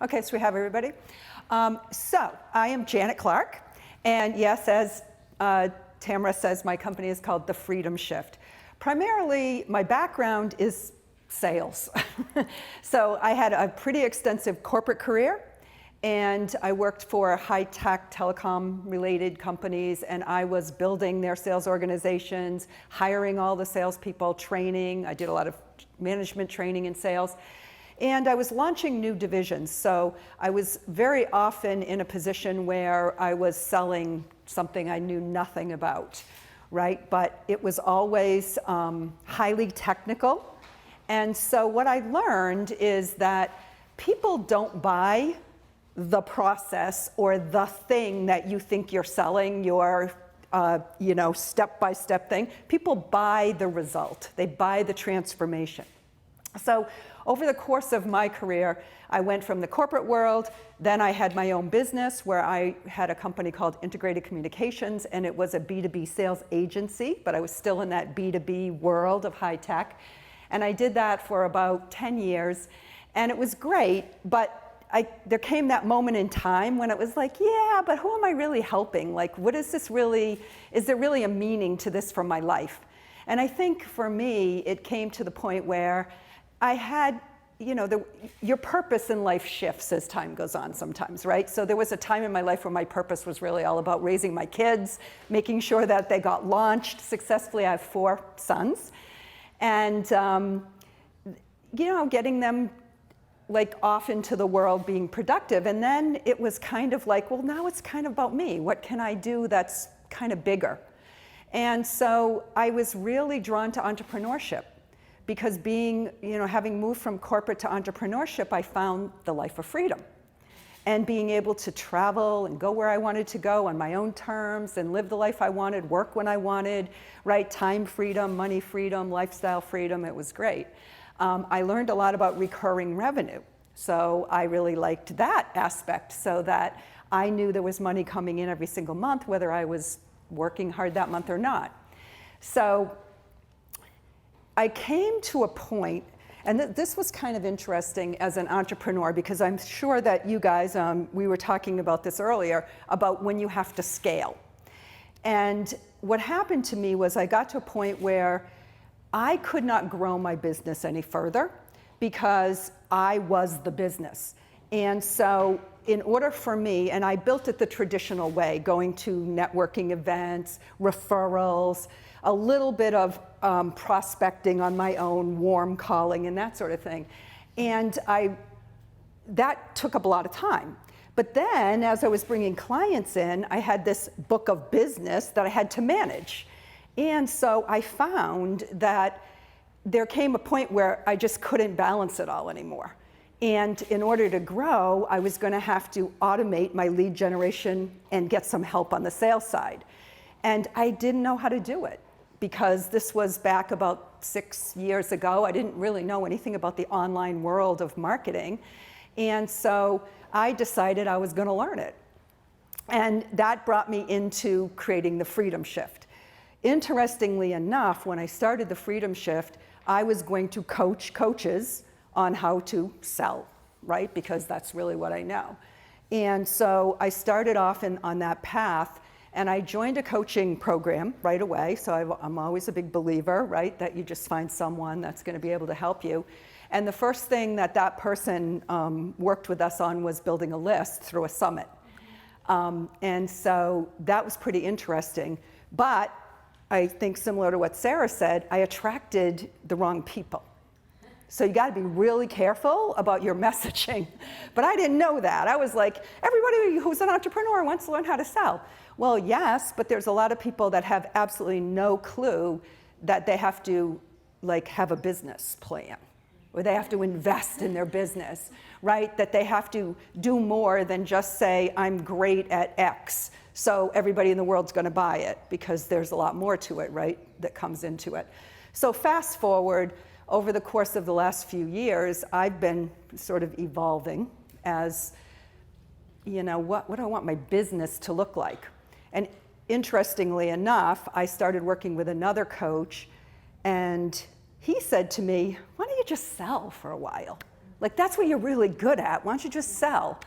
Okay, so we have everybody. So I am Janet Clark, and yes, as Tamara says, my company is called The Freedom Shift. Primarily, my background is sales. So I had a pretty extensive corporate career, and I worked for high-tech telecom-related companies, and I was building their sales organizations, hiring all the salespeople, training. I did a lot of management training in sales. And I was launching new divisions, so I was very often in a position where I was selling something I knew nothing about, right? But it was always highly technical. And so what I learned is that people don't buy the process or the thing that you think you're selling, your step-by-step thing. People buy the result. They buy the transformation. So over the course of my career, I went from the corporate world, then I had my own business where I had a company called Integrated Communications, and it was a B2B sales agency, but I was still in that B2B world of high tech. And I did that for about 10 years, and it was great, but there came that moment in time when it was like, yeah, but who am I really helping? Like, what is this really, is there really a meaning to this for my life? And I think for me, it came to the point where I had, your purpose in life shifts as time goes on sometimes, right? So there was a time in my life where my purpose was really all about raising my kids, making sure that they got launched successfully. I have 4 sons. And, getting them off into the world being productive. And then it was kind of like, well, now it's kind of about me. What can I do that's kind of bigger? And so I was really drawn to entrepreneurship. Because having moved from corporate to entrepreneurship, I found the life of freedom. And being able to travel and go where I wanted to go on my own terms and live the life I wanted, work when I wanted, right? Time freedom, money freedom, lifestyle freedom, it was great. I learned a lot about recurring revenue. So I really liked that aspect so that I knew there was money coming in every single month, whether I was working hard that month or not. So I came to a point, and this was kind of interesting as an entrepreneur, because I'm sure that you guys, we were talking about this earlier, about when you have to scale. And what happened to me was I got to a point where I could not grow my business any further because I was the business. And so in order for me, and I built it the traditional way, going to networking events, referrals, a little bit of prospecting on my own, warm calling and that sort of thing. And that took up a lot of time. But then as I was bringing clients in, I had this book of business that I had to manage. And so I found that there came a point where I just couldn't balance it all anymore. And in order to grow, I was going to have to automate my lead generation and get some help on the sales side. And I didn't know how to do it because this was back about 6 years ago. I didn't really know anything about the online world of marketing. And so I decided I was going to learn it. And that brought me into creating the Freedom Shift. Interestingly enough, when I started the Freedom Shift, I was going to coach coaches on how to sell, right? Because that's really what I know. And so I started off on that path, and I joined a coaching program right away. So I'm always a big believer, right? That you just find someone that's going to be able to help you. And the first thing that person worked with us on was building a list through a summit. And so that was pretty interesting. But I think similar to what Sarah said, I attracted the wrong people. So you got to be really careful about your messaging. But I didn't know that. I was like, everybody who's an entrepreneur wants to learn how to sell. Well, yes, but there's a lot of people that have absolutely no clue that they have to have a business plan, or they have to invest in their business, right? That they have to do more than just say, I'm great at X, so everybody in the world's going to buy it, because there's a lot more to it, right, that comes into it. So fast forward, over the course of the last few years, I've been sort of evolving as, what do I want my business to look like? And interestingly enough, I started working with another coach, and he said to me, why don't you just sell for a while? Like, that's what you're really good at. Why don't you just sell?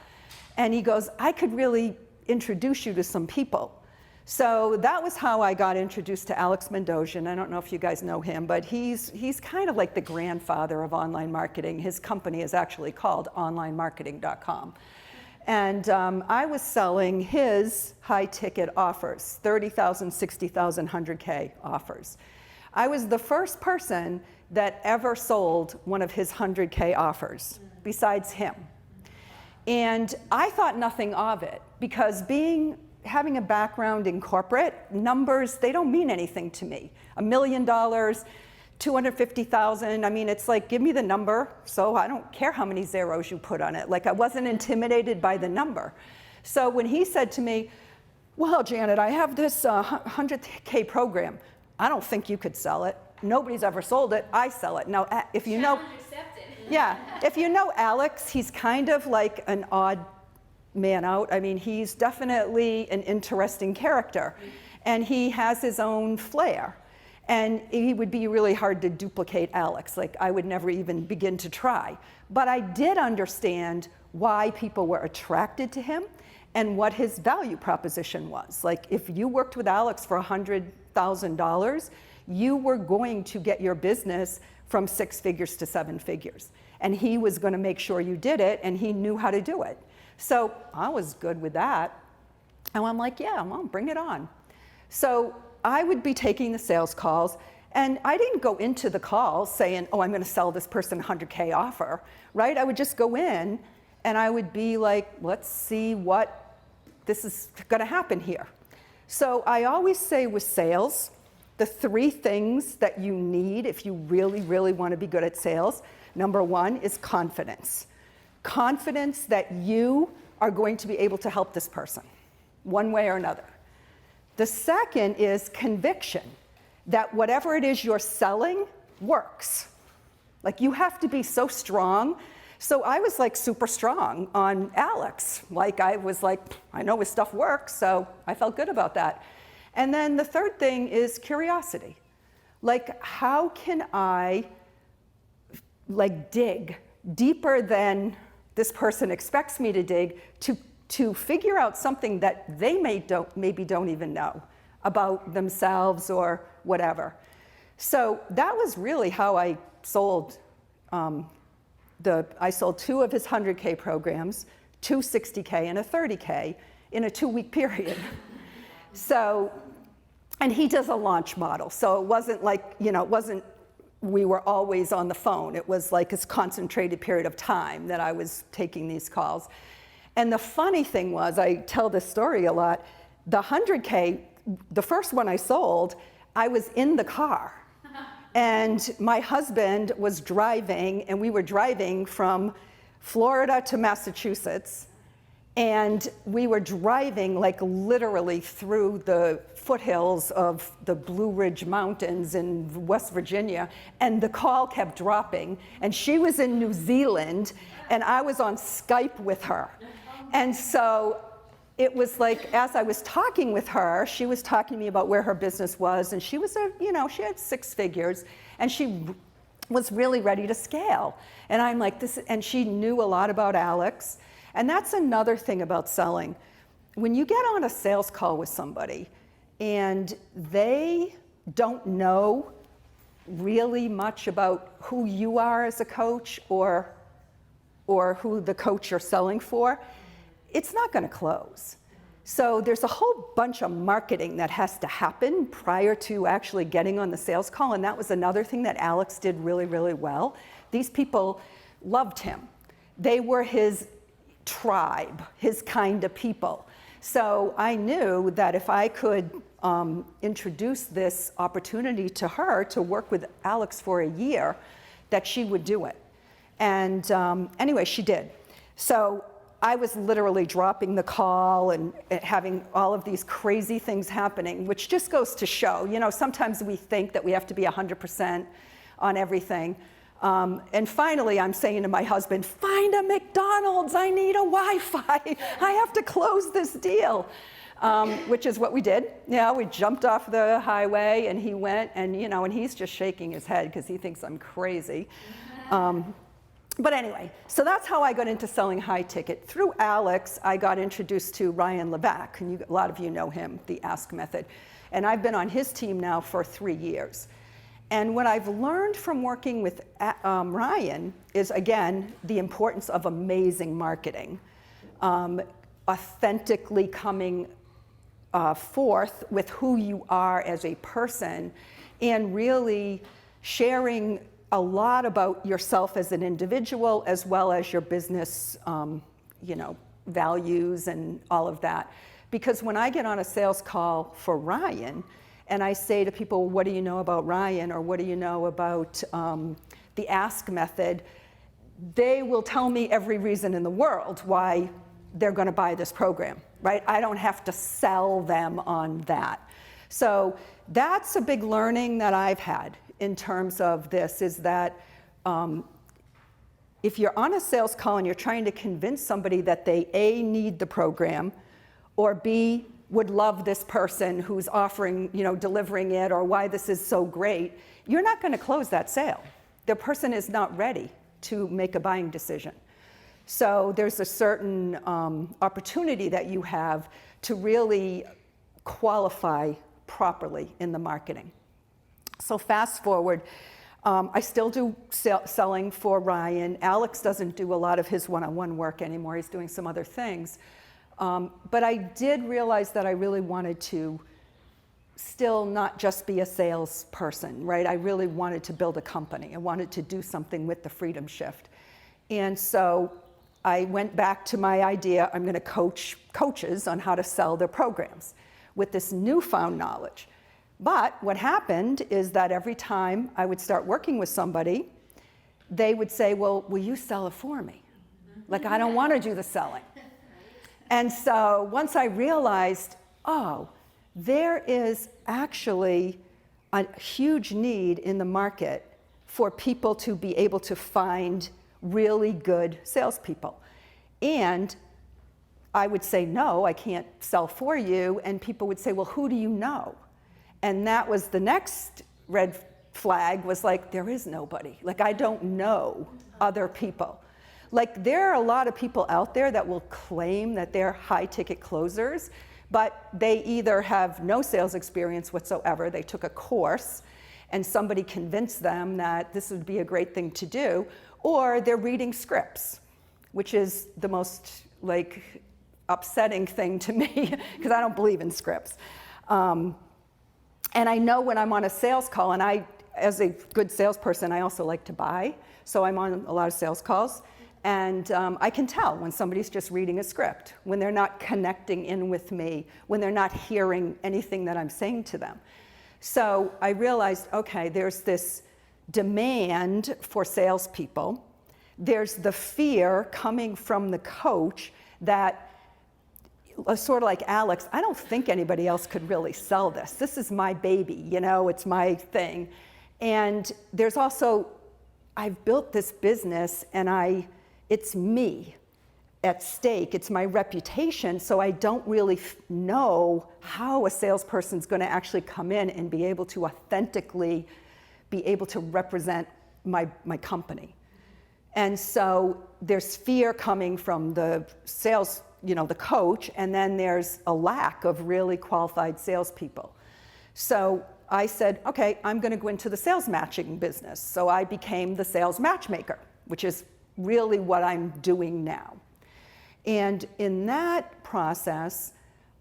And he goes, I could really introduce you to some people. So that was how I got introduced to Alex Mandossian. I don't know if you guys know him, but he's kind of like the grandfather of online marketing. His company is actually called onlinemarketing.com. And I was selling his high-ticket offers, 30,000, 60,000, 100K offers. I was the first person that ever sold one of his 100K offers, besides him. And I thought nothing of it, because having a background in corporate, numbers, they don't mean anything to me. $1 million, 250,000, I mean, it's like, give me the number, so I don't care how many zeros you put on it. Like, I wasn't intimidated by the number. So when he said to me, well, Janet, I have this 100K program. I don't think you could sell it. Nobody's ever sold it. I sell it. Now, if you know, yeah, if you know Alex, he's kind of like an odd man out. I mean, he's definitely an interesting character, and he has his own flair. And he would be really hard to duplicate Alex. Like, I would never even begin to try. But I did understand why people were attracted to him and what his value proposition was. Like, if you worked with Alex for $100,000, you were going to get your business from 6 figures to 7 figures. And he was going to make sure you did it, and he knew how to do it. So I was good with that. And I'm like, yeah, well, bring it on. So I would be taking the sales calls, and I didn't go into the calls saying, oh, I'm going to sell this person a 100K offer, right? I would just go in, and I would be like, let's see what this is going to happen here. So I always say with sales, the 3 things that you need if you really, really want to be good at sales, number 1 is confidence. Confidence that you are going to be able to help this person, one way or another. The second is conviction, that whatever it is you're selling works. Like, you have to be so strong. So I was like super strong on Alex. Like, I was like, I know his stuff works, so I felt good about that. And then the third thing is curiosity. Like, how can I dig deeper than this person expects me to dig to figure out something that they maybe don't even know about themselves or whatever. So that was really how I sold. I sold 2 of his 100K programs, 2 60K and a 30K in a 2-week period. So, and he does a launch model. So it wasn't like, we were always on the phone. It was like this concentrated period of time that I was taking these calls. And the funny thing was, I tell this story a lot, the 100K, the first one I sold, I was in the car. And my husband was driving, and we were driving from Florida to Massachusetts. And we were driving like literally through the foothills of the Blue Ridge Mountains in West Virginia, and the call kept dropping. And she was in New Zealand, and I was on Skype with her. And so it was like, as I was talking with her, she was talking to me about where her business was, and she was she had 6 figures, and she was really ready to scale. And I'm like, and she knew a lot about Alex. And that's another thing about selling. When you get on a sales call with somebody and they don't know really much about who you are as a coach or who the coach you're selling for, it's not going to close. So there's a whole bunch of marketing that has to happen prior to actually getting on the sales call, and that was another thing that Alex did really, really well. These people loved him. They were his tribe, his kind of people. So I knew that if I could introduce this opportunity to her to work with Alex for a year, that she would do it. And anyway, she did. So I was literally dropping the call and having all of these crazy things happening, which just goes to show, sometimes we think that we have to be 100% on everything. And finally, I'm saying to my husband, find a McDonald's, I need a Wi-Fi. I have to close this deal, which is what we did. We jumped off the highway, and he went, and and he's just shaking his head because he thinks I'm crazy. But anyway, so that's how I got into selling high ticket. Through Alex, I got introduced to Ryan Levac, and a lot of you know him, the Ask Method. And I've been on his team now for 3 years. And what I've learned from working with Ryan is, again, the importance of amazing marketing, authentically coming forth with who you are as a person, and really sharing a lot about yourself as an individual, as well as your business, values and all of that. Because when I get on a sales call for Ryan, and I say to people, what do you know about Ryan, or what do you know about the Ask Method, they will tell me every reason in the world why they're going to buy this program, right? I don't have to sell them on that. So that's a big learning that I've had in terms of this, is that if you're on a sales call and you're trying to convince somebody that they A, need the program, or B, would love this person who's offering, delivering it, or why this is so great, you're not going to close that sale. The person is not ready to make a buying decision. So there's a certain opportunity that you have to really qualify properly in the marketing. So fast forward, I still do selling for Ryan. Alex doesn't do a lot of his one-on-one work anymore. He's doing some other things. But I did realize that I really wanted to still not just be a salesperson, right? I really wanted to build a company. I wanted to do something with the Freedom Shift. And so I went back to my idea, I'm going to coach coaches on how to sell their programs with this newfound knowledge. But what happened is that every time I would start working with somebody, they would say, well, will you sell it for me? Like, I don't want to do the selling. And so once I realized, oh, there is actually a huge need in the market for people to be able to find really good salespeople. And I would say, no, I can't sell for you. And people would say, well, who do you know? And that was the next red flag, was like, there is nobody. Like, I don't know other people. Like, there are a lot of people out there that will claim that they're high-ticket closers, but they either have no sales experience whatsoever, they took a course, and somebody convinced them that this would be a great thing to do, or they're reading scripts, which is the most, upsetting thing to me, because I don't believe in scripts. And I know when I'm on a sales call, and I, as a good salesperson, I also like to buy, so I'm on a lot of sales calls, and I can tell when somebody's just reading a script, when they're not connecting in with me, when they're not hearing anything that I'm saying to them. So I realized, okay, there's this demand for salespeople. There's the fear coming from the coach that, sort of like Alex, I don't think anybody else could really sell this. This is my baby, it's my thing. And there's also, I've built this business, and it's me at stake. It's my reputation, so I don't really know how a salesperson's going to actually come in and be able to authentically be able to represent my company. And so there's fear coming from the sales, the coach, and then there's a lack of really qualified salespeople. So I said, okay, I'm going to go into the sales matching business. So I became the Sales Matchmaker, which is really what I'm doing now. And in that process,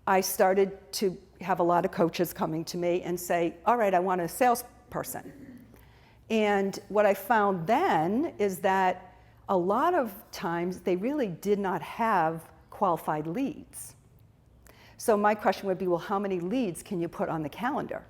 I started to have a lot of coaches coming to me and say, all right, I want a salesperson. And what I found then is that a lot of times they really did not have qualified leads. So my question would be, well, how many leads can you put on the calendar?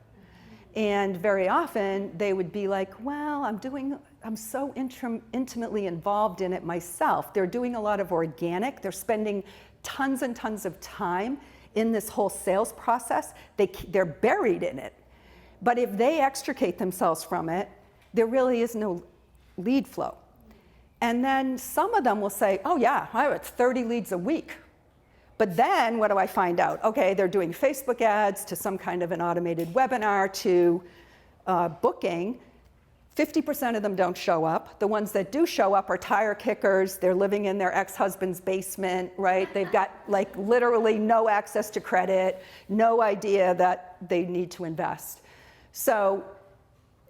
And very often they would be like, well, I'm so intimately involved in it myself. They're doing a lot of organic. They're spending tons and tons of time in this whole sales process. They're buried in it. But if they extricate themselves from it, there really is no lead flow. And then some of them will say, oh yeah, I have 30 leads a week. But then what do I find out? Okay, they're doing Facebook ads to some kind of an automated webinar to booking. 50% of them don't show up. The ones that do show up are tire kickers. They're living in their ex-husband's basement, right? They've got like literally no access to credit, no idea that they need to invest. So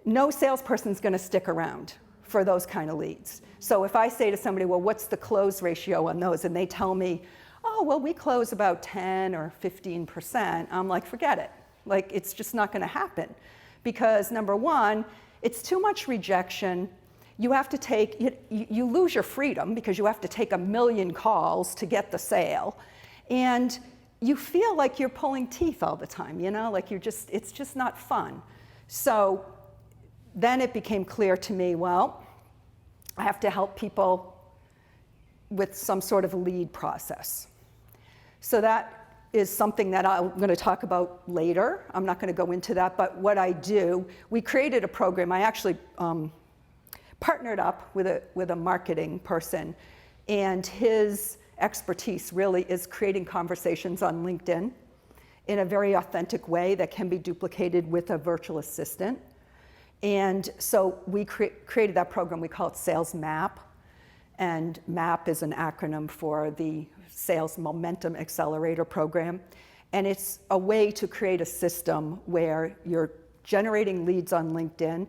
no salesperson's gonna stick around for those kind of leads. So if I say to somebody, well, what's the close ratio on those? And they tell me, oh, well, we close about 10 or 15%. I'm like, forget it. Like, it's just not gonna happen. Because number one, it's too much rejection. You have to take, you lose your freedom because you have to take 1 million calls to get the sale. And you feel like you're pulling teeth all the time, you know, like it's just not fun. So then it became clear to me, well, I have to help people with some sort of lead process. So that is something that I'm going to talk about later. I'm not going to go into that, but what I do, we created a program. I actually partnered up with a marketing person, and his expertise really is creating conversations on LinkedIn in a very authentic way that can be duplicated with a virtual assistant. And so we created that program. We call it Sales Map, and MAP is an acronym for the Sales Momentum Accelerator Program. And it's a way to create a system where you're generating leads on LinkedIn,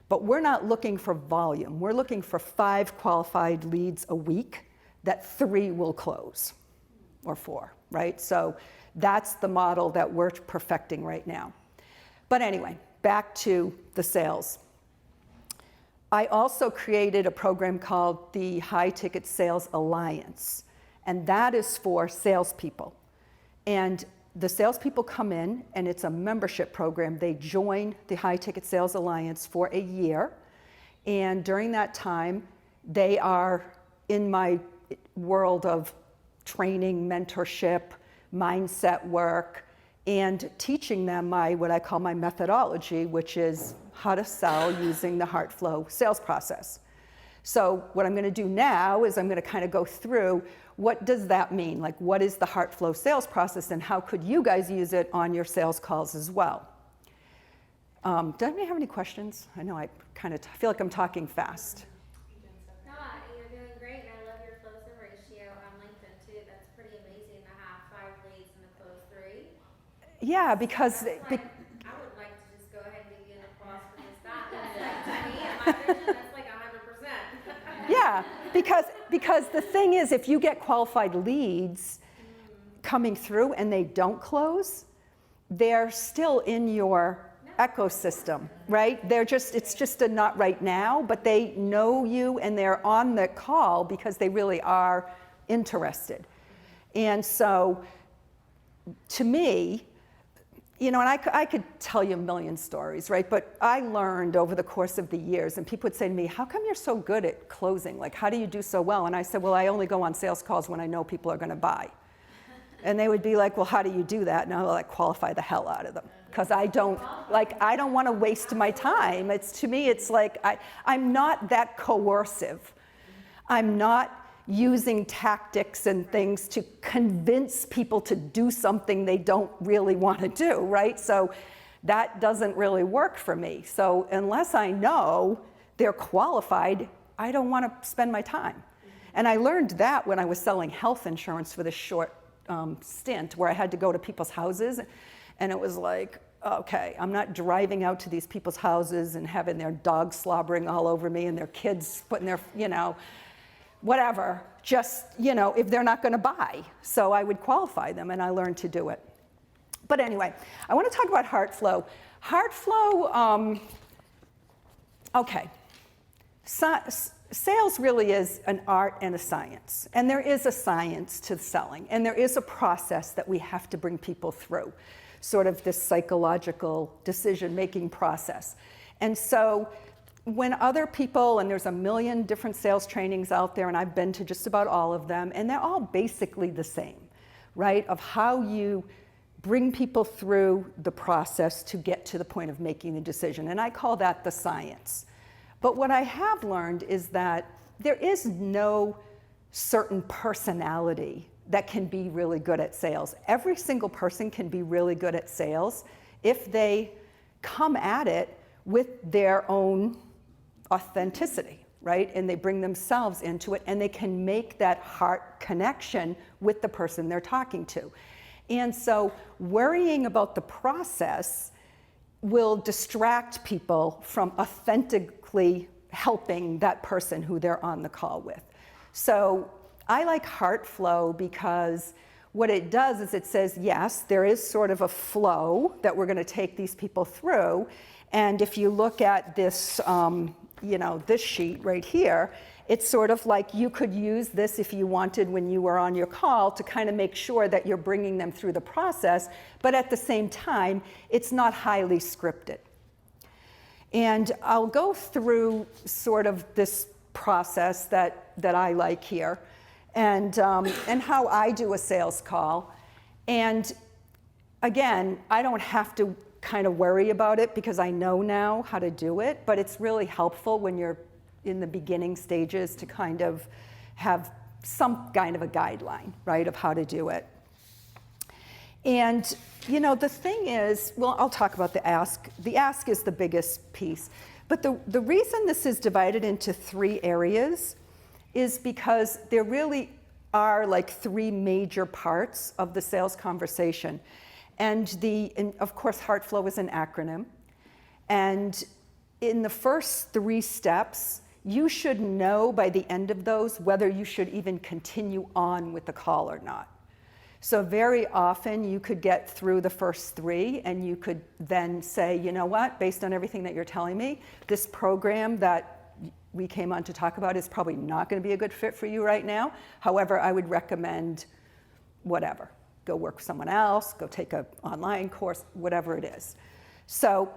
but we're not looking for volume. We're looking for 5 qualified leads a week that 3 will close, or 4, right? So that's the model that we're perfecting right now. But anyway, back to the sales. I also created a program called the High Ticket Sales Alliance, and that is for salespeople. And the salespeople come in, and it's a membership program. They join the High Ticket Sales Alliance for a year, and during that time, they are in my world of training, mentorship, mindset work, and teaching them what I call my methodology, which is how to sell using the Heartflow sales process. So what I'm going to do now is I'm going to kind of go through what does that mean? Like, what is the Heartflow sales process, and how could you guys use it on your sales calls as well? Does anybody have any questions? I know I kind of feel like I'm talking fast. No, you're doing great, and I love your close-in ratio on LinkedIn too. That's pretty amazing to have 5 leads and to close 3. Yeah, because I would like to just go ahead and give you an applause for just that. That's like, to me, in my vision, that's like 100%. yeah, because the thing is, if you get qualified leads coming through and they don't close, they're still in your ecosystem, right? It's just a not right now, but they know you and they're on the call because they really are interested. And so, to me, you know, and I could tell you a million stories, right? But I learned over the course of the years, and people would say to me, how come you're so good at closing? Like, how do you do so well? And I said, well, I only go on sales calls when I know people are going to buy. And they would be like, well, how do you do that? And I would like qualify the hell out of them. Because I don't want to waste my time. To me, it's like, I'm not that coercive. I'm not using tactics and things to convince people to do something they don't really want to do, right? So that doesn't really work for me. So unless I know they're qualified, I don't want to spend my time. And I learned that when I was selling health insurance for this short stint where I had to go to people's houses, and it was like, okay, I'm not driving out to these people's houses and having their dogs slobbering all over me and their kids putting their, you know, whatever, just, you know, if they're not going to buy. So I would qualify them, and I learned to do it. But anyway, I want to talk about Heartflow. Heartflow, okay. Sales really is an art and a science. And there is a science to selling. And there is a process that we have to bring people through, sort of this psychological decision-making process. And so when other people, and there's a million different sales trainings out there, and I've been to just about all of them, and they're all basically the same, right? Of how you bring people through the process to get to the point of making the decision. And I call that the science. But what I have learned is that there is no certain personality that can be really good at sales. Every single person can be really good at sales if they come at it with their own authenticity, right? And they bring themselves into it, and they can make that heart connection with the person they're talking to. And so worrying about the process will distract people from authentically helping that person who they're on the call with. So I like Heartflow because what it does is it says, yes, there is sort of a flow that we're going to take these people through. And if you look at this, this sheet right here, it's sort of like you could use this if you wanted when you were on your call to kind of make sure that you're bringing them through the process, but at the same time, it's not highly scripted. And I'll go through sort of this process that I like here and how I do a sales call. And again, I don't have to kind of worry about it because I know now how to do it, but it's really helpful when you're in the beginning stages to kind of have some kind of a guideline, right, of how to do it. And, the thing is, well, I'll talk about the ask. The ask is the biggest piece. But the reason this is divided into 3 areas is because there really are like 3 major parts of the sales conversation. And of course, Heartflow is an acronym. And in the first 3 steps, you should know by the end of those whether you should even continue on with the call or not. So very often you could get through the first 3 and you could then say, you know what, based on everything that you're telling me, this program that we came on to talk about is probably not going to be a good fit for you right now. However, I would recommend whatever. Go work with someone else, go take an online course, whatever it is. So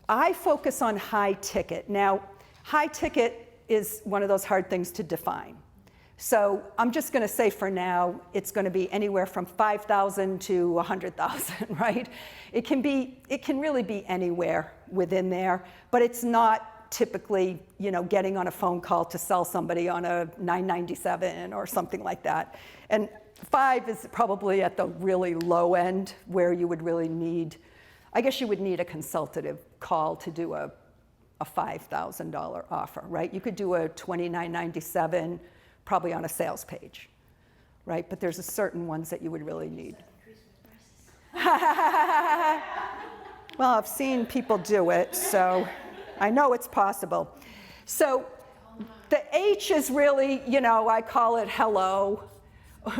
I focus on high ticket. Now, high ticket is one of those hard things to define. So I'm just going to say for now, it's going to be anywhere from 5,000 to 100,000, right? It can really be anywhere within there, but it's not typically, getting on a phone call to sell somebody on a 997 or something like that. And 5 is probably at the really low end where you would really need, I guess you would need a consultative call to do a $5,000 offer, right? You could do a $29.97 probably on a sales page, right? But there's a certain ones that you would really need. Well, I've seen people do it, so I know it's possible. So the H is really, I call it hello,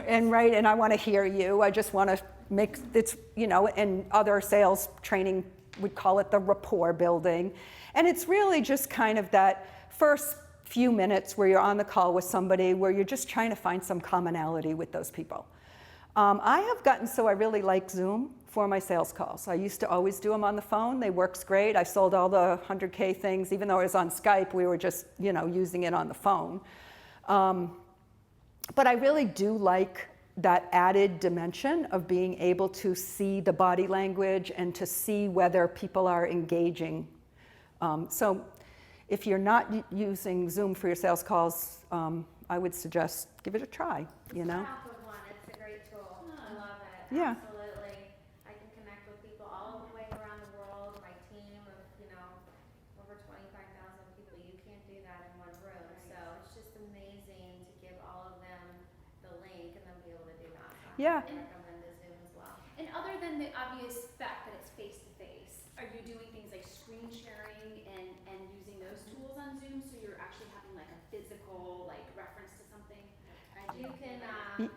and I want to hear you. I just want to make it's, and other sales training would call it the rapport building. And it's really just kind of that first few minutes where you're on the call with somebody where you're just trying to find some commonality with those people. I have gotten so I really like Zoom for my sales calls. I used to always do them on the phone. They works great. I sold all the 100K things. Even though it was on Skype, we were just, using it on the phone. But I really do like that added dimension of being able to see the body language and to see whether people are engaging. So if you're not using Zoom for your sales calls, I would suggest give it a try, It's a great tool. I love it. Yeah. Absolutely. I can connect with people all the way around the world. My team of, over 25,000 people. You can't do that in one room. So it's just amazing to give all of them the link and then be able to do that. So Yeah. I recommend the Zoom as well. And other than the obvious fact that it's face-to-face, are you doing things like screen sharing and using those tools on Zoom so you're actually having like a physical reference to something? You can.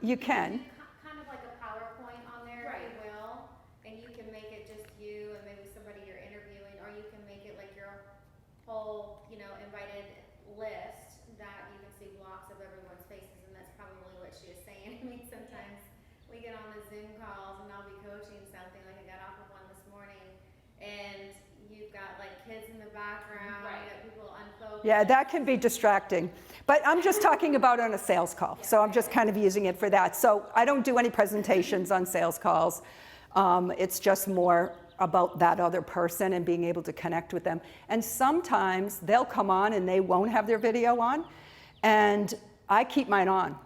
You can. Kind of like a PowerPoint on there, Right. if you will, and you can make it just you and maybe somebody you're interviewing, or you can make it like your whole, invited list that you can see blocks of everyone's faces, and that's probably what she is saying. I mean, sometimes we get on the Zoom calls and I'll be coaching something, like I got off of one this morning, and you've got like kids in the background, Right. you got people unfocused. Yeah, that can be distracting. But I'm just talking about on a sales call. So I'm just kind of using it for that. So I don't do any presentations on sales calls. It's just more about that other person and being able to connect with them. And sometimes they'll come on and they won't have their video on. And I keep mine on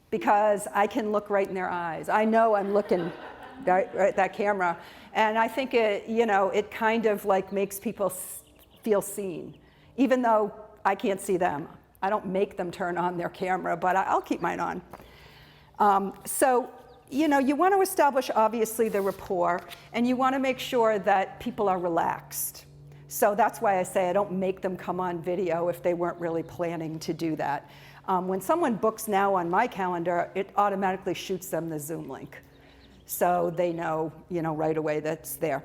because I can look right in their eyes. I know I'm looking right at that camera. And I think it kind of makes people feel seen. even though I can't see them. I don't make them turn on their camera, but I'll keep mine on. So, you know, you want to establish, obviously, the rapport, and you want to make sure that people are relaxed. So that's why I say I don't make them come on video if they weren't really planning to do that. When someone books now on my calendar, it automatically shoots them the Zoom link. So they know, you know, right away that's there.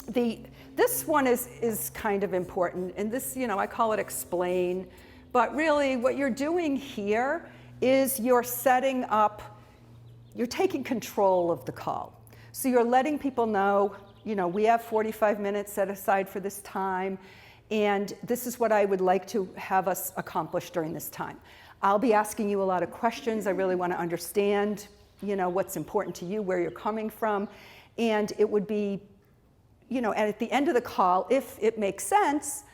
This one is kind of important, and this, you know, I call it explain, but really what you're doing here is you're setting up, you're taking control of the call. So you're letting people know, you know, we have 45 minutes set aside for this time, and this is what I would like to have us accomplish during this time. I'll be asking you a lot of questions. I really want to understand, you know, what's important to you, where you're coming from, and it would be, you know, and at the end of the call, if it makes sense,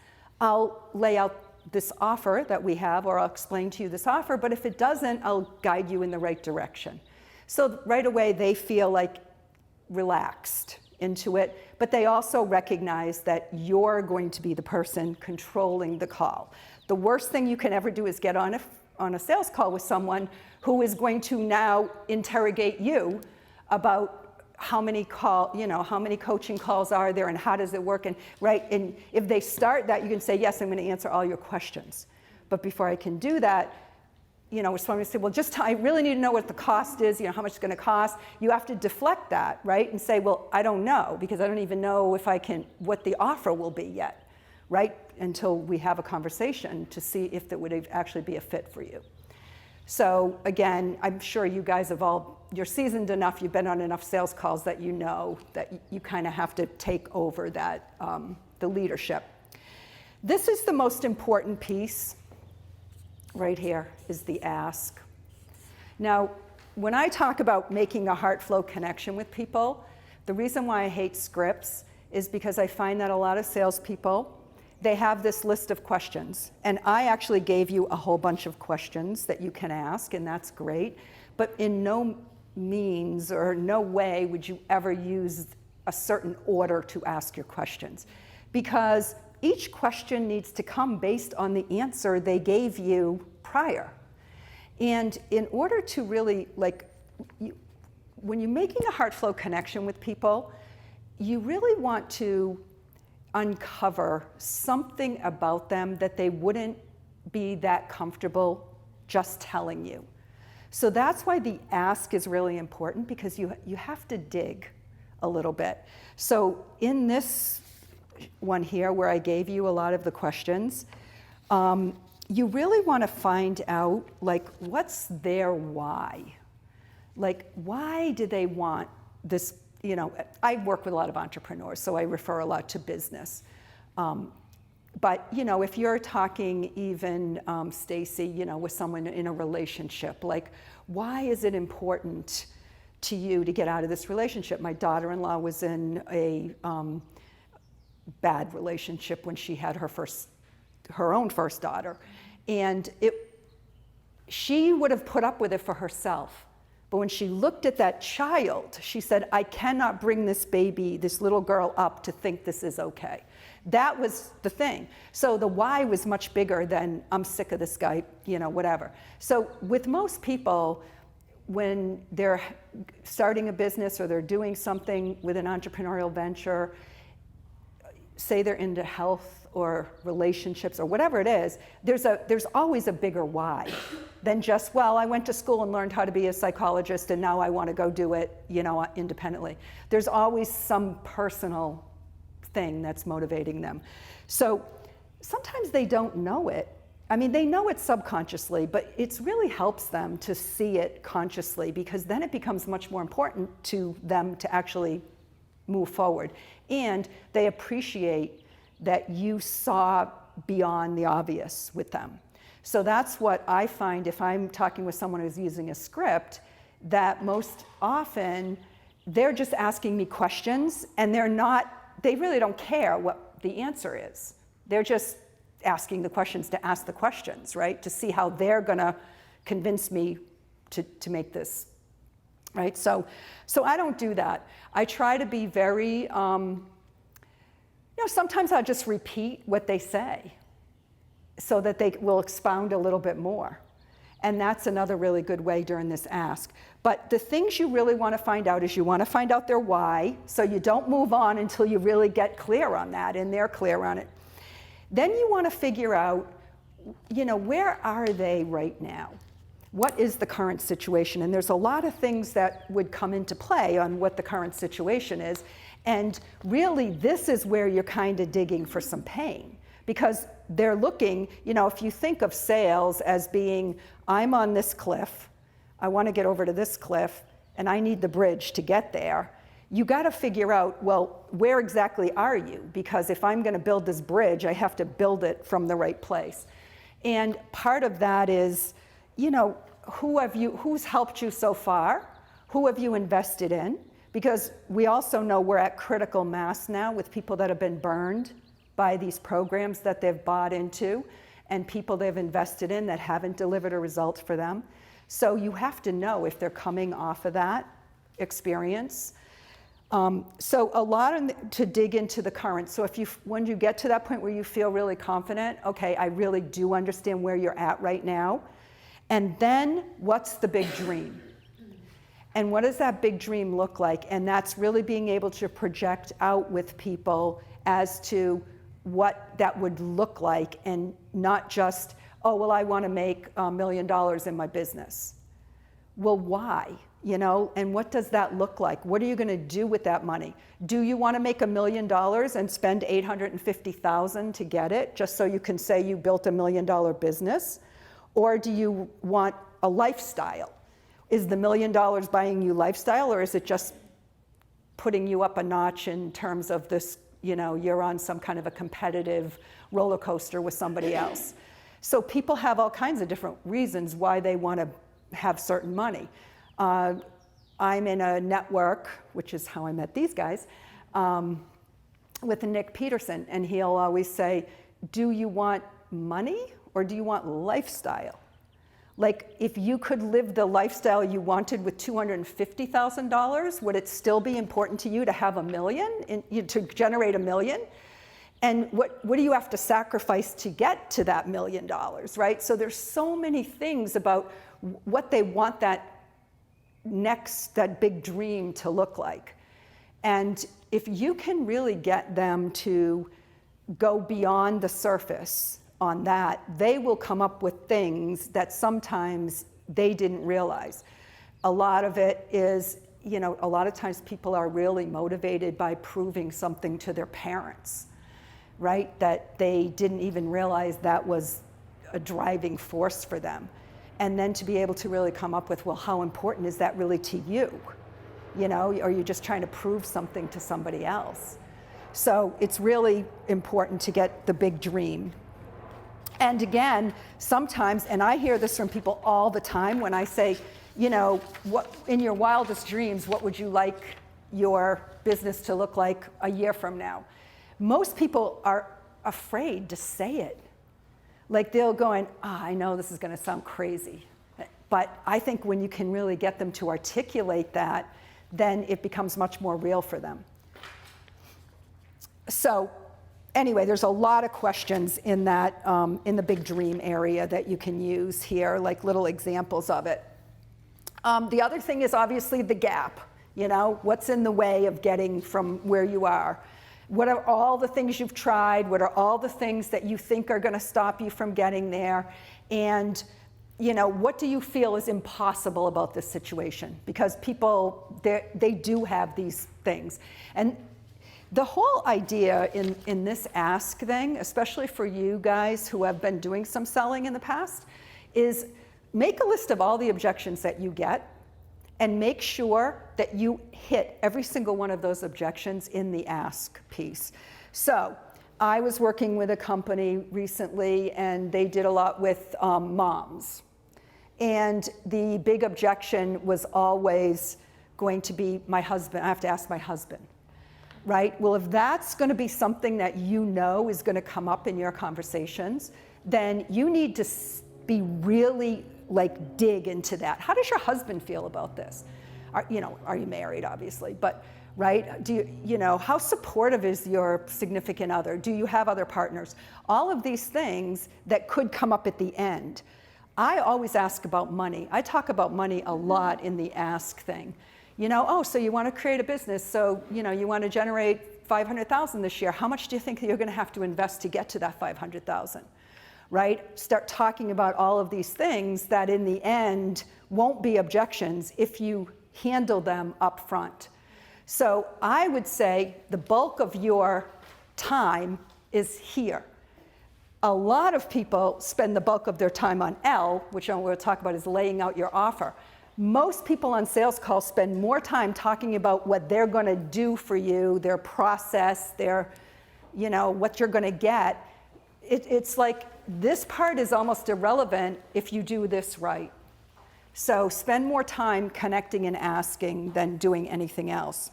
I'll lay out this offer that we have, or I'll explain to you this offer, but if it doesn't, I'll guide you in the right direction. So right away, they feel like relaxed into it, but they also recognize that you're going to be the person controlling the call. The worst thing you can ever do is get on a sales call with someone who is going to now interrogate you about how many coaching calls are there and how does it work, and right, and if they start that, you can say, yes, I'm going to answer all your questions. But before I can do that, you know, someone say, well, I really need to know what the cost is, you know, how much it's going to cost. You have to deflect that, right, and say, well, I don't know, because I don't even know what the offer will be yet, right, until we have a conversation to see if that would actually be a fit for you. So again, I'm sure you guys you're seasoned enough, you've been on enough sales calls that you know that you kind of have to take over that, the leadership. This is the most important piece right here, is the ask. Now, when I talk about making a Heartflow connection with people, the reason why I hate scripts is because I find that a lot of salespeople, they have this list of questions. And I actually gave you a whole bunch of questions that you can ask, and that's great. But in no means or no way would you ever use a certain order to ask your questions. Because each question needs to come based on the answer they gave you prior. And in order to really, when you're making a Heartflow connection with people, you really want to uncover something about them that they wouldn't be that comfortable just telling you. So that's why the ask is really important, because you have to dig a little bit. So in this one here, where I gave you a lot of the questions, you really want to find out, what's their why? Why do they want this? You know, I work with a lot of entrepreneurs, so I refer a lot to business. But, you know, if you're talking even, Stacy, you know, with someone in a relationship, why is it important to you to get out of this relationship? My daughter-in-law was in a bad relationship when she had her own first daughter. And she would have put up with it for herself. But when she looked at that child, she said, I cannot bring this baby, this little girl up to think this is okay. That was the thing. So the why was much bigger than I'm sick of this guy, you know, whatever. So with most people, when they're starting a business or they're doing something with an entrepreneurial venture, say they're into health or relationships or whatever it is, there's always a bigger why than just, well, I went to school and learned how to be a psychologist and now I want to go do it, you know, independently. There's always some personal thing that's motivating them. So sometimes they don't know it. I mean, they know it subconsciously, but it really helps them to see it consciously, because then it becomes much more important to them to actually move forward. And they appreciate that you saw beyond the obvious with them. So that's what I find if I'm talking with someone who's using a script, that most often they're just asking me questions and they really don't care what the answer is. They're just asking the questions to ask the questions, right? To see how they're gonna convince me to make this, right? So I don't do that. I try to be very, sometimes I'll just repeat what they say. so that they will expound a little bit more. And that's another really good way during this ask. But the things you really want to find out is you want to find out their why, so you don't move on until you really get clear on that and they're clear on it. Then you want to figure out, where are they right now? What is the current situation? And there's a lot of things that would come into play on what the current situation is. And really, this is where you're kind of digging for some pain. Because they're looking, if you think of sales as being, I'm on this cliff, I want to get over to this cliff, and I need the bridge to get there, you got to figure out, well, where exactly are you? Because if I'm going to build this bridge, I have to build it from the right place. And part of that is, who's helped you so far? Who have you invested in? Because we also know we're at critical mass now with people that have been burned by these programs that they've bought into and people they've invested in that haven't delivered a result for them. So you have to know if they're coming off of that experience. So a lot to dig into the current. So when you get to that point where you feel really confident, okay, I really do understand where you're at right now. And then what's the big dream? And what does that big dream look like? And that's really being able to project out with people as to what that would look like, and not just, oh, well, I want to make $1 million in my business. Well, why? And what does that look like? What are you going to do with that money? Do you want to make $1 million and spend $850,000 to get it, just so you can say you built $1 million business? Or do you want a lifestyle? Is the $1 million buying you lifestyle, or is it just putting you up a notch in terms of this, you're on some kind of a competitive roller coaster with somebody else? So people have all kinds of different reasons why they want to have certain money. I'm in a network, which is how I met these guys, with Nick Peterson, and he'll always say, do you want money or do you want lifestyle? Like, if you could live the lifestyle you wanted with $250,000, would it still be important to you to have $1 million, to generate $1 million? And what do you have to sacrifice to get to that $1 million, right? So there's so many things about what they want that big dream to look like. And if you can really get them to go beyond the surface on that, they will come up with things that sometimes they didn't realize. A lot of it is, a lot of times people are really motivated by proving something to their parents, right? That they didn't even realize that was a driving force for them. And then to be able to really come up with, well, how important is that really to you? Are you just trying to prove something to somebody else? So it's really important to get the big dream. And again, sometimes, and I hear this from people all the time when I say, what in your wildest dreams, what would you like your business to look like a year from now? Most people are afraid to say it. Like, they'll go, I know this is going to sound crazy. But I think when you can really get them to articulate that, then it becomes much more real for them. So anyway, there's a lot of questions in that, in the big dream area that you can use here, like little examples of it. The other thing is obviously the gap. What's in the way of getting from where you are? What are all the things you've tried? What are all the things that you think are going to stop you from getting there? And what do you feel is impossible about this situation? Because people, they do have these things. And the whole idea in this ask thing, especially for you guys who have been doing some selling in the past, is make a list of all the objections that you get and make sure that you hit every single one of those objections in the ask piece. So I was working with a company recently, and they did a lot with moms. And the big objection was always going to be my husband. I have to ask my husband, right? Well, if that's going to be something that is going to come up in your conversations, then you need to be really dig into that. How does your husband feel about this? are you married, obviously, but, right? Do you know, how supportive is your significant other? Do you have other partners? All of these things that could come up at the end. I always ask about money. I talk about money a lot in the ask thing. Oh, so you want to create a business, so, you want to generate $500,000 this year. How much do you think you're going to have to invest to get to that $500,000? Right? Start talking about all of these things that in the end won't be objections if you handle them up front. So I would say the bulk of your time is here. A lot of people spend the bulk of their time on L, which I'm going to talk about is laying out your offer. Most people on sales calls spend more time talking about what they're going to do for you, their process, their, what you're going to get. It's like this part is almost irrelevant if you do this right. So spend more time connecting and asking than doing anything else.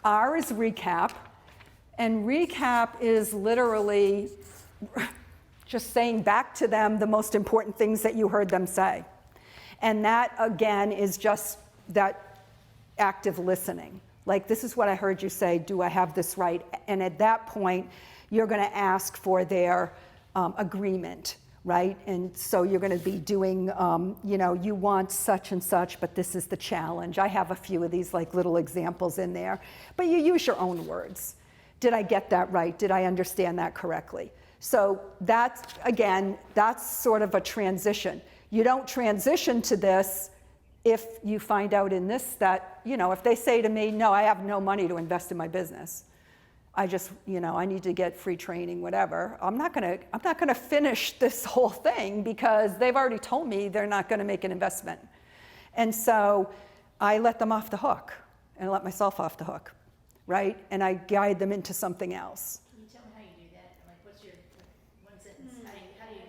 R is recap, and recap is literally just saying back to them the most important things that you heard them say. And that, again, is just that active listening. Like, this is what I heard you say, do I have this right? And at that point, you're going to ask for their agreement, right? And so you're going to be doing, you want such and such, but this is the challenge. I have a few of these like little examples in there, but you use your own words. Did I get that right? Did I understand that correctly? So that's, again, that's sort of a transition. You don't transition to this if you find out in this that, if they say to me, no, I have no money to invest in my business. I just, I need to get free training, whatever. I'm not gonna finish this whole thing because they've already told me they're not gonna make an investment. And so I let them off the hook and let myself off the hook, right? And I guide them into something else. Can you tell me how you do that? Like, what's your one sentence? How do you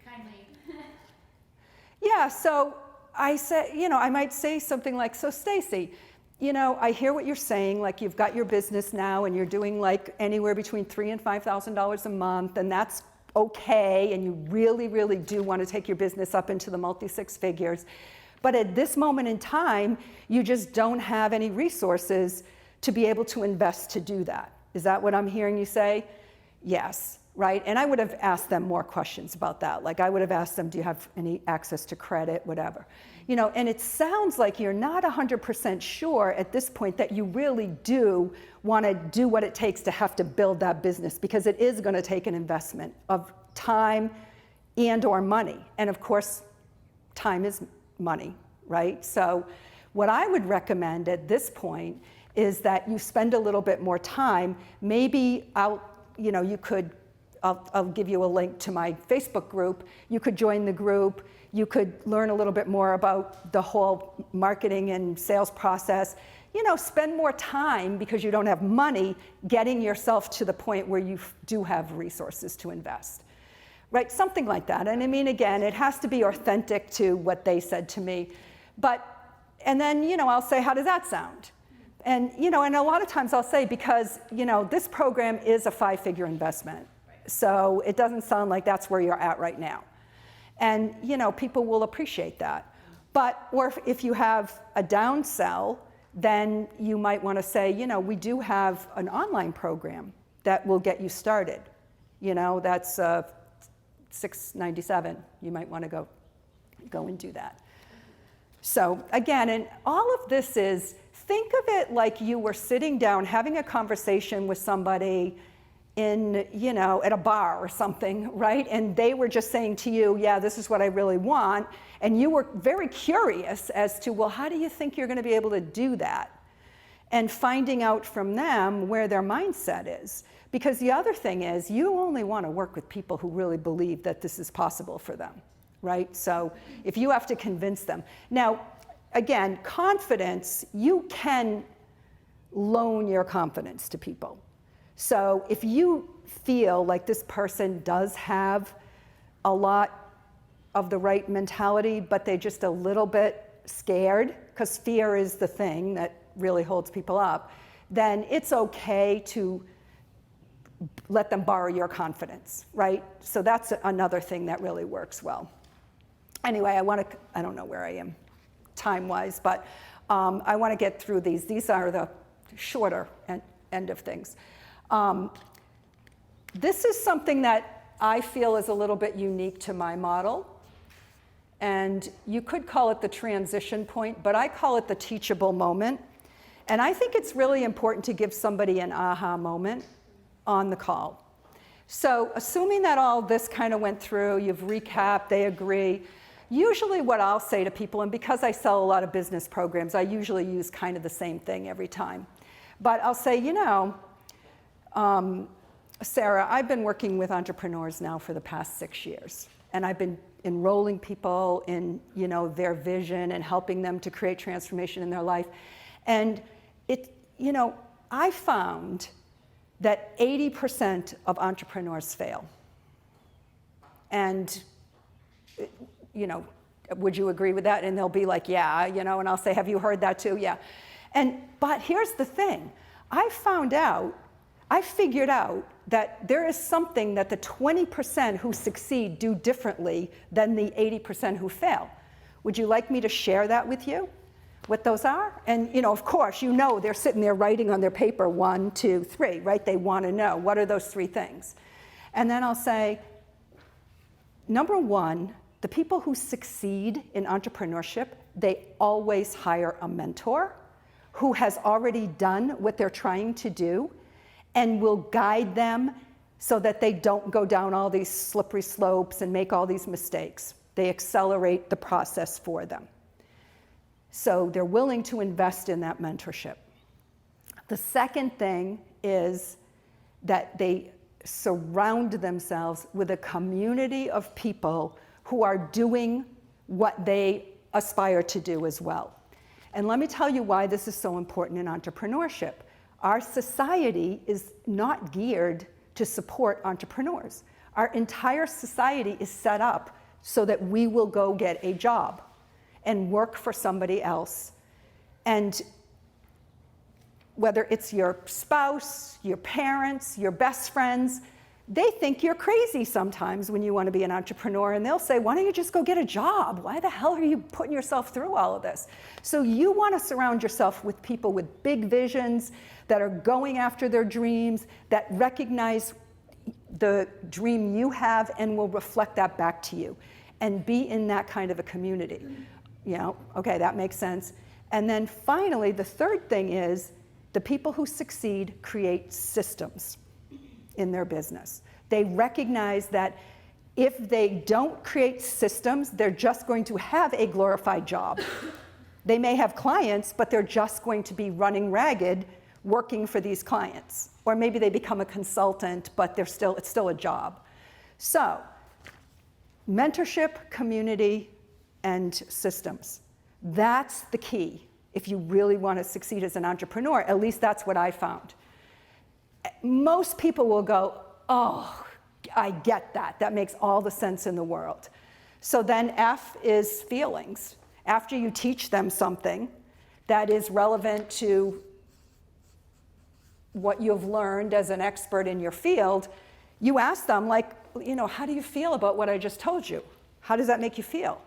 kindly? Yeah, so I say, I might say something like, so Stacy, I hear what you're saying, like you've got your business now and you're doing like anywhere between $3,000 and $5,000 a month, and that's okay, and you really, really do want to take your business up into the multi-six figures. But at this moment in time, you just don't have any resources to be able to invest to do that. Is that what I'm hearing you say? Yes, right? And I would have asked them more questions about that. Like I would have asked them, do you have any access to credit, whatever. And it sounds like you're not 100% sure at this point that you really do want to do what it takes to have to build that business, because it is going to take an investment of time and or money. And of course, time is money, right? So what I would recommend at this point is that you spend a little bit more time. Maybe I'll give you a link to my Facebook group. You could join the group. You could learn a little bit more about the whole marketing and sales process. Spend more time, because you don't have money, getting yourself to the point where you do have resources to invest, right? Something like that. And I mean, again, it has to be authentic to what they said to me. And then, I'll say, how does that sound? And, and a lot of times I'll say, because, this program is a 5-figure investment. So it doesn't sound like that's where you're at right now. And, people will appreciate that. Or if you have a downsell, then you might want to say, we do have an online program that will get you started. That's $697. You might want to go and do that. So again, and all of this is, think of it like you were sitting down having a conversation with somebody in, at a bar or something, right? And they were just saying to you, yeah, this is what I really want. And you were very curious as to, well, how do you think you're going to be able to do that? And finding out from them where their mindset is. Because the other thing is, you only want to work with people who really believe that this is possible for them, right? So if you have to convince them. Now, again, confidence, you can loan your confidence to people. So if you feel like this person does have a lot of the right mentality, but they're just a little bit scared, because fear is the thing that really holds people up, then it's okay to let them borrow your confidence, right? So that's another thing that really works well. Anyway, I don't know where I am. time-wise, but I want to get through these. These are the shorter end of things. This is something that I feel is a little bit unique to my model. And you could call it the transition point, but I call it the teachable moment. And I think it's really important to give somebody an aha moment on the call. So assuming that all this kind of went through, you've recapped, they agree, usually what I'll say to people, and because I sell a lot of business programs, I usually use kind of the same thing every time. But I'll say, you know, Sarah, I've been working with entrepreneurs now for the past 6 years, and I've been enrolling people in, you know, their vision and helping them to create transformation in their life. And you know, I found that 80% of entrepreneurs fail. And, you know, would you agree with that? And they'll be like, yeah, you know, and I'll say, have you heard that too? Yeah. But here's the thing. I figured out that there is something that the 20% who succeed do differently than the 80% who fail. Would you like me to share that with you? What those are? And, you know, of course, you know, they're sitting there writing on their paper 1, 2, 3, right? They want to know, what are those 3 things? And then I'll say, number 1, the people who succeed in entrepreneurship, they always hire a mentor who has already done what they're trying to do and will guide them so that they don't go down all these slippery slopes and make all these mistakes. They accelerate the process for them. So they're willing to invest in that mentorship. The second thing is that they surround themselves with a community of people who are doing what they aspire to do as well. And let me tell you why this is so important in entrepreneurship. Our society is not geared to support entrepreneurs. Our entire society is set up so that we will go get a job and work for somebody else. And whether it's your spouse, your parents, your best friends, they think you're crazy sometimes when you want to be an entrepreneur, and they'll say, why don't you just go get a job? Why the hell are you putting yourself through all of this? So you want to surround yourself with people with big visions that are going after their dreams, that recognize the dream you have and will reflect that back to you, and be in that kind of a community. You know, okay, that makes sense. And then finally, the third thing is the people who succeed create systems in their business. They recognize that if they don't create systems, they're just going to have a glorified job. They may have clients, but they're just going to be running ragged working for these clients. Or maybe they become a consultant, but it's still a job. So, mentorship, community, and systems. That's the key if you really want to succeed as an entrepreneur. At least that's what I found. Most people will go, oh, I get that. That makes all the sense in the world. So then F is feelings. After you teach them something that is relevant to what you've learned as an expert in your field, you ask them, like, you know, how do you feel about what I just told you? How does that make you feel?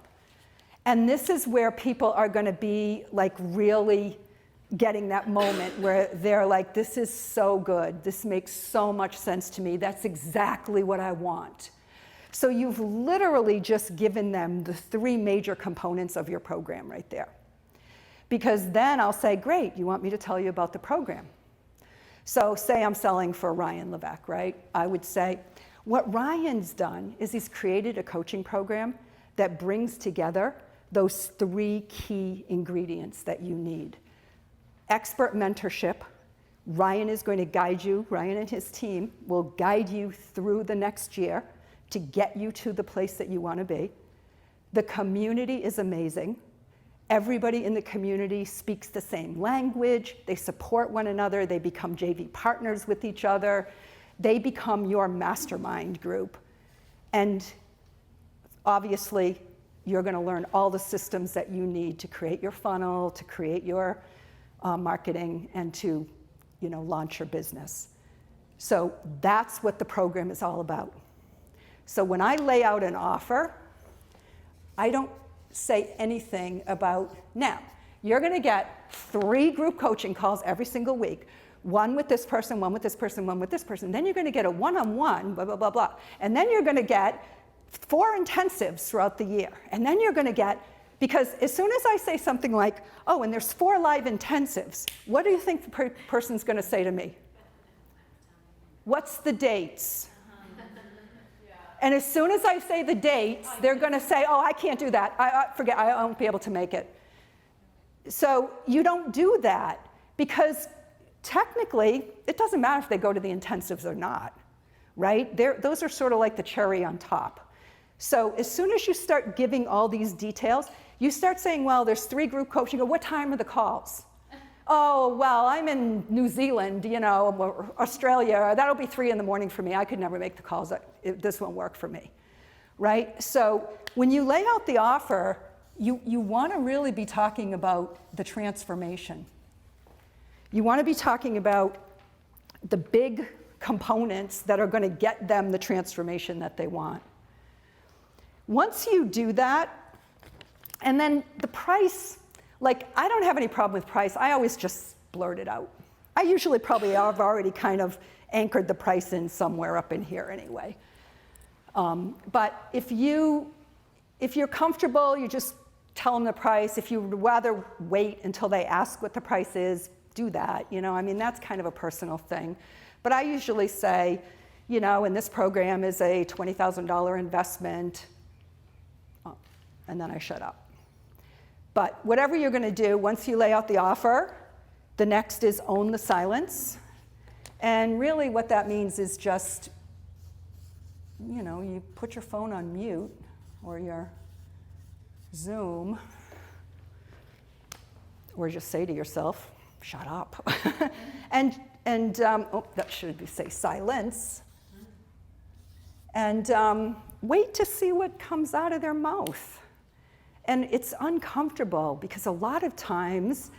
And this is where people are going to be like really getting that moment where they're like, this is so good. This makes so much sense to me. That's exactly what I want. So you've literally just given them the 3 major components of your program right there. Because then I'll say, great, you want me to tell you about the program? So say I'm selling for Ryan Levesque, right? I would say, what Ryan's done is he's created a coaching program that brings together those 3 key ingredients that you need. Expert mentorship. Ryan is going to guide you, Ryan and his team will guide you through the next year to get you to the place that you want to be. The community is amazing. Everybody in the community speaks the same language. They support one another. They become JV partners with each other. They become your mastermind group. And obviously, you're going to learn all the systems that you need to create your funnel, to create your marketing, and to, you know, launch your business. So that's what the program is all about. So when I lay out an offer, I don't say anything about, now, you're going to get 3 group coaching calls every single week. One with this person, one with this person, one with this person. Then you're going to get a one-on-one, blah, blah, blah, blah. And then you're going to get 4 intensives throughout the year. And then you're going to get, because as soon as I say something like, oh, and there's 4 live intensives, what do you think the person's going to say to me? What's the dates? And as soon as I say the dates, they're going to say, oh, I can't do that. Forget, I won't be able to make it. So you don't do that because technically, it doesn't matter if they go to the intensives or not, right? Those are sort of like the cherry on top. So as soon as you start giving all these details, you start saying, well, there's 3 group coaching. What time are the calls? Oh, well, I'm in New Zealand, or Australia. That'll be 3 in the morning for me. I could never make the calls. This won't work for me, right? So when you lay out the offer, you want to really be talking about the transformation. You want to be talking about the big components that are going to get them the transformation that they want. Once you do that, and then the price, like, I don't have any problem with price. I always just blurt it out. I usually probably have already kind of anchored the price in somewhere up in here anyway. But if you're comfortable, you just tell them the price. If you'd rather wait until they ask what the price is, do that. That's kind of a personal thing. But I usually say, and this program is a $20,000 investment, and then I shut up. But whatever you're going to do, once you lay out the offer, the next is own the silence. And really what that means is just, you put your phone on mute or your Zoom, or just say to yourself, shut up. and that should say silence. And wait to see what comes out of their mouth. And it's uncomfortable because a lot of times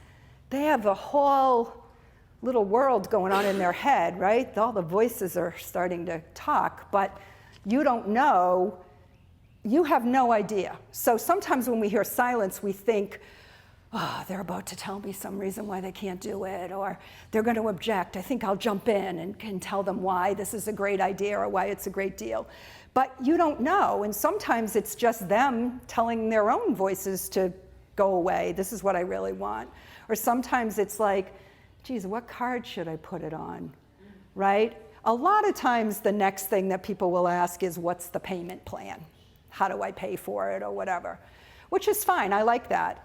they have a whole little world going on in their head, right? All the voices are starting to talk, but you don't know, you have no idea. So sometimes when we hear silence, we think, oh, they're about to tell me some reason why they can't do it, or they're going to object. I think I'll jump in and can tell them why this is a great idea or why it's a great deal. But you don't know, and sometimes it's just them telling their own voices to go away. This is what I really want. Or sometimes it's like, geez, what card should I put it on, right? A lot of times the next thing that people will ask is, what's the payment plan? How do I pay for it or whatever? Which is fine, I like that.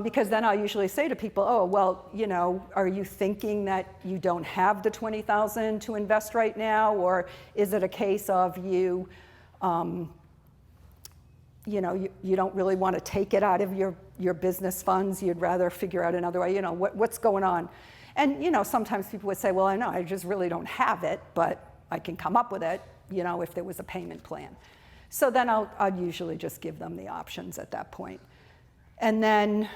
Because then I'll usually say to people, oh, well, are you thinking that you don't have the $20,000 to invest right now? Or is it a case of you don't really want to take it out of your business funds? You'd rather figure out another way, what's going on? And, sometimes people would say, well, I know, I just really don't have it, but I can come up with it, if there was a payment plan. So then I'd usually just give them the options at that point. And then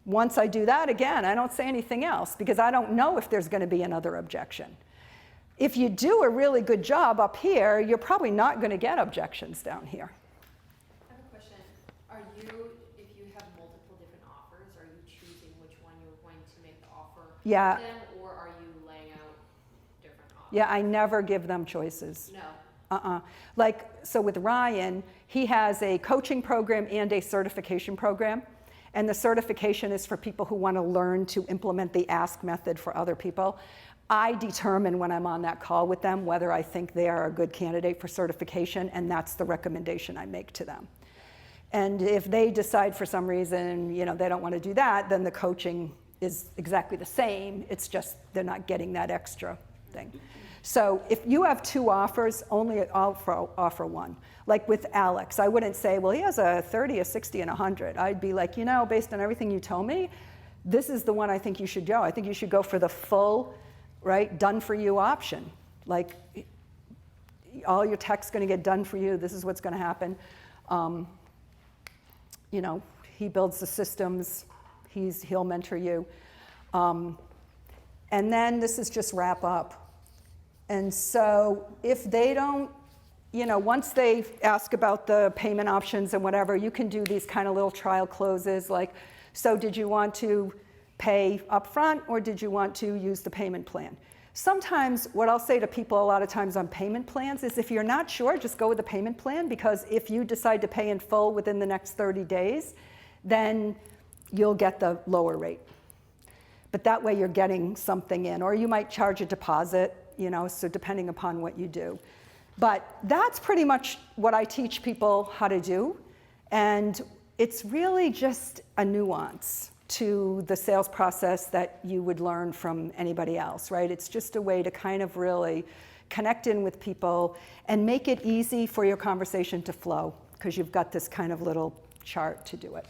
once I do that, again, I don't say anything else because I don't know if there's going to be another objection. If you do a really good job up here, you're probably not going to get objections down here. I have a question. If you have multiple different offers, are you choosing which one you're going to make the offer to them, or are you laying out different offers? Yeah, I never give them choices. No. So with Ryan, he has a coaching program and a certification program. And the certification is for people who want to learn to implement the ask method for other people. I determine when I'm on that call with them whether I think they are a good candidate for certification, and that's the recommendation I make to them. And if they decide for some reason, they don't want to do that, then the coaching is exactly the same. It's just they're not getting that extra thing. So if you have 2 offers, only offer one. Like with Alex, I wouldn't say, well, he has a 30, a 60, and 100. I'd be like, based on everything you told me, this is the one I think you should go. I think you should go for the full, right, done for you option. Like, all your tech's going to get done for you. This is what's going to happen. He builds the systems. He'll mentor you. And then this is just wrap up. And so if they don't you know, once they ask about the payment options and whatever, you can do these kind of little trial closes like, so did you want to pay upfront or did you want to use the payment plan? Sometimes what I'll say to people a lot of times on payment plans is if you're not sure, just go with the payment plan, because if you decide to pay in full within the next 30 days, then you'll get the lower rate. But that way you're getting something in, or you might charge a deposit, you know, so depending upon what you do. But that's pretty much what I teach people how to do, and it's really just a nuance to the sales process that you would learn from anybody else, right? It's just a way to kind of really connect in with people and make it easy for your conversation to flow, because you've got this kind of little chart to do it.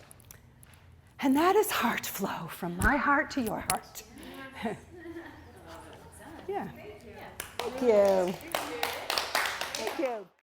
And that is Heartflow, from my heart to your heart. Yeah. Thank you. Thank you.